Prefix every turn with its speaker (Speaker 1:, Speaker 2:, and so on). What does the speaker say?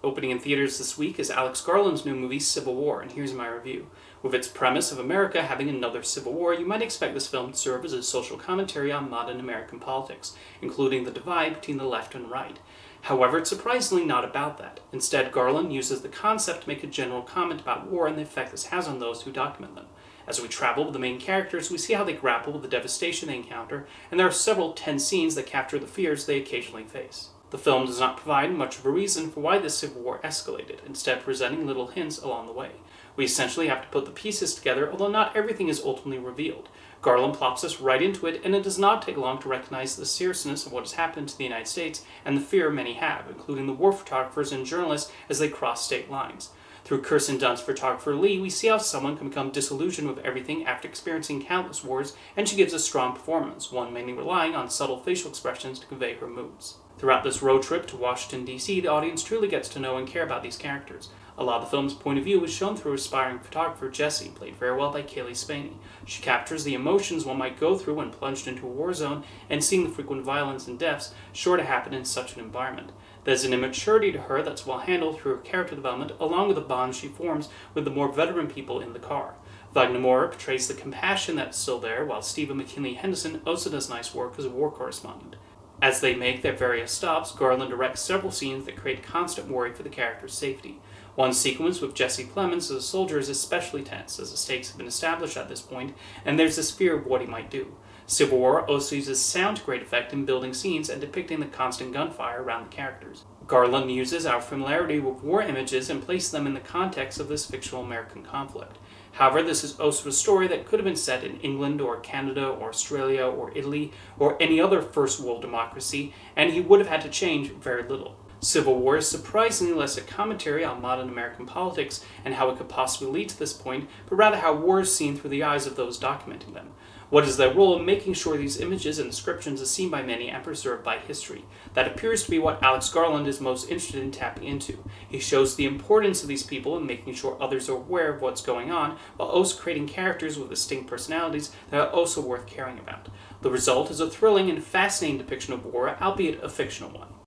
Speaker 1: Opening in theaters this week is Alex Garland's new movie Civil War, and here's my review. With its premise of America having another civil war, you might expect this film to serve as a social commentary on modern American politics, including the divide between the left and right. However, it's surprisingly not about that. Instead, Garland uses the concept to make a general comment about war and the effect this has on those who document them. As we travel with the main characters, we see how they grapple with the devastation they encounter, and there are several tense scenes that capture the fears they occasionally face. The film does not provide much of a reason for why this civil war escalated, instead presenting little hints along the way. We essentially have to put the pieces together, although not everything is ultimately revealed. Garland plops us right into it, and it does not take long to recognize the seriousness of what has happened to the United States and the fear many have, including the war photographers and journalists as they cross state lines. Through Kirsten Dunst's photographer Lee, we see how someone can become disillusioned with everything after experiencing countless wars, and she gives a strong performance, one mainly relying on subtle facial expressions to convey her moods. Throughout this road trip to Washington, D.C., the audience truly gets to know and care about these characters. A lot of the film's point of view is shown through aspiring photographer Jessie, played very well by Kaylee Spaney. She captures the emotions one might go through when plunged into a war zone and seeing the frequent violence and deaths sure to happen in such an environment. There's an immaturity to her that's well handled through her character development, along with the bond she forms with the more veteran people in the car. Wagner Moura portrays the compassion that's still there, while Stephen McKinley Henderson also does nice work as a war correspondent. As they make their various stops, Garland directs several scenes that create constant worry for the character's safety. One sequence with Jesse Plemons as a soldier is especially tense, as the stakes have been established at this point, and there's this fear of what he might do. Civil War also uses sound to great effect in building scenes and depicting the constant gunfire around the characters. Garland uses our familiarity with war images and places them in the context of this fictional American conflict. However, this is also a story that could have been set in England or Canada or Australia or Italy or any other first world democracy, and he would have had to change very little. Civil War is surprisingly less a commentary on modern American politics and how it could possibly lead to this point, but rather how war is seen through the eyes of those documenting them. What is their role in making sure these images and descriptions are seen by many and preserved by history? That appears to be what Alex Garland is most interested in tapping into. He shows the importance of these people in making sure others are aware of what's going on, while also creating characters with distinct personalities that are also worth caring about. The result is a thrilling and fascinating depiction of war, albeit a fictional one.